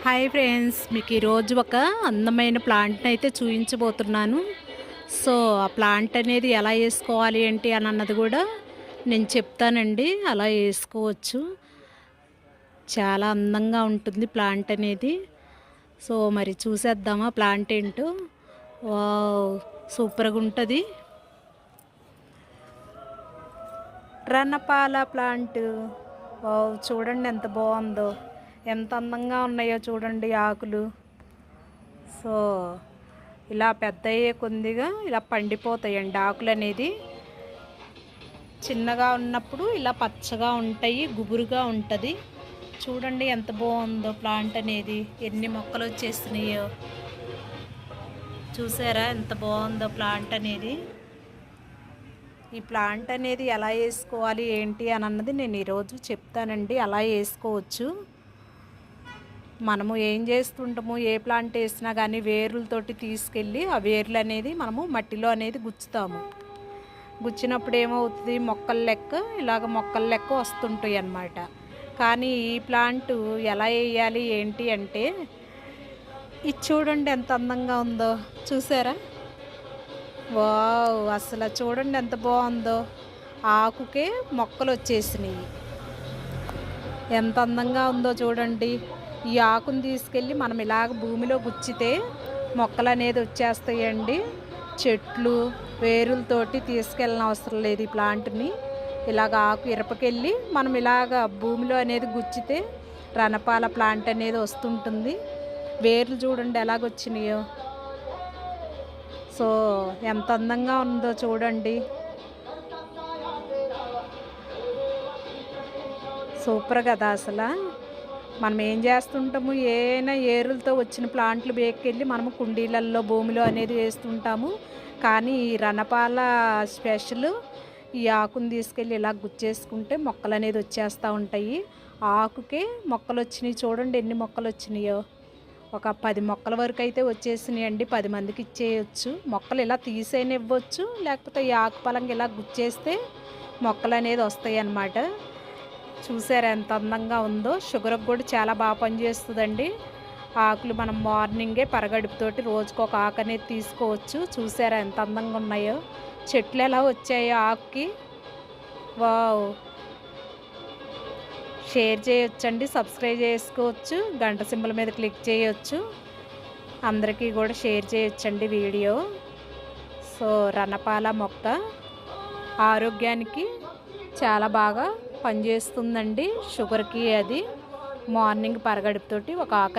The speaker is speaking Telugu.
హాయ్ ఫ్రెండ్స్, మీకు ఈరోజు ఒక అందమైన ప్లాంట్ని అయితే చూపించబోతున్నాను. సో ఆ ప్లాంట్ అనేది ఎలా వేసుకోవాలి ఏంటి అని అన్నది కూడా నేను చెప్తానండి. అలా వేసుకోవచ్చు, చాలా అందంగా ఉంటుంది ప్లాంట్ అనేది. సో మరి చూసేద్దామా ప్లాంట్ ఏంటో. వావ్, సూపర్గా ఉంటుంది. రన్నపాల ప్లాంట్. వావ్, చూడండి ఎంత బాగుందో, ఎంత అందంగా ఉన్నాయో చూడండి ఆకులు. సో ఇలా పెద్ద అయ్యే కొద్దిగా ఇలా పండిపోతాయండి ఆకులు అనేది. చిన్నగా ఉన్నప్పుడు ఇలా పచ్చగా ఉంటాయి, గుబురుగా ఉంటుంది. చూడండి ఎంత బాగుందో ప్లాంట్ అనేది, ఎన్ని మొక్కలు వచ్చేస్తున్నాయో. చూసారా ఎంత బాగుందో ప్లాంట్ అనేది. ఈ ప్లాంట్ అనేది ఎలా వేసుకోవాలి ఏంటి అని అన్నది నేను ఈరోజు చెప్తానండి. అలా వేసుకోవచ్చు. మనము ఏం చేస్తుంటాము, ఏ ప్లాంట్ వేసినా కానీ వేర్లతోటి తీసుకెళ్ళి ఆ వేర్లు అనేది మనము మట్టిలో అనేది గుచ్చుతాము. గుచ్చినప్పుడు ఏమవుతుంది, మొక్కల లెక్క ఇలాగ మొక్కల లెక్క వస్తుంటాయి అన్నమాట. కానీ ఈ ప్లాంట్ ఎలా వేయాలి ఏంటి అంటే, ఇది చూడండి ఎంత అందంగా ఉందో. చూసారా? వావ్, అసలు చూడండి ఎంత బాగుందో. ఆకుకే మొక్కలు వచ్చేసినాయి, ఎంత అందంగా ఉందో చూడండి. ఈ ఆకుని తీసుకెళ్ళి మనం ఇలాగ భూమిలో గుచ్చితే మొక్కలు అనేది వచ్చేస్తాయండి. చెట్లు వేరులతోటి తీసుకెళ్ళిన అవసరం లేదు ఈ ప్లాంట్ని. ఇలాగ ఆకు ఇరపకెళ్ళి మనం ఇలాగ భూమిలో అనేది గుచ్చితే రణపాల ప్లాంట్ అనేది వస్తుంటుంది. వేర్లు చూడండి ఎలాగొచ్చినాయో. సో ఎంత అందంగా ఉందో చూడండి. సూపర్ కదా అసలు. మనం ఏం చేస్తుంటాము, ఏమైనా ఏరులతో వచ్చిన ప్లాంట్లు బేకెళ్ళి మనము కుండీలల్లో భూమిలో అనేది వేస్తుంటాము. కానీ ఈ రణపాల స్పెషల్, ఈ ఆకుని తీసుకెళ్ళి ఇలా గుచ్చేసుకుంటే మొక్కలు అనేది వచ్చేస్తూ ఉంటాయి. ఆకుకే మొక్కలు వచ్చినాయి చూడండి, ఎన్ని మొక్కలు వచ్చినాయో. ఒక 10 మొక్కల వరకు అయితే వచ్చేసినాయి అండి. 10 మందికి ఇచ్చేయచ్చు. మొక్కలు ఇలా తీసేనే ఇవ్వచ్చు, లేకపోతే ఈ ఆకుపలంగా ఇలా గుచ్చేస్తే మొక్కలు అనేది వస్తాయి అన్నమాట. చూసారా ఎంత అందంగా ఉందో. షుగర్కి కూడా చాలా బాగా పనిచేస్తుందండి. ఆకులు మనం మార్నింగే పరగడుపుతోటి రోజుకు ఒక ఆకు అనేది తీసుకోవచ్చు. చూసారా ఎంత అందంగా ఉన్నాయో, చెట్లు ఎలా వచ్చాయో ఆకుకి. వావ్, షేర్ చేయొచ్చండి, సబ్స్క్రైబ్ చేసుకోవచ్చు, గంట సింబల్ మీద క్లిక్ చేయొచ్చు. అందరికీ కూడా షేర్ చేయొచ్చండి వీడియో. సో రణపాల మొక్క ఆరోగ్యానికి చాలా బాగా పనిచేస్తుందండి. షుగర్కి అది మార్నింగ్ పరగడుపుతోటి ఒక ఆకు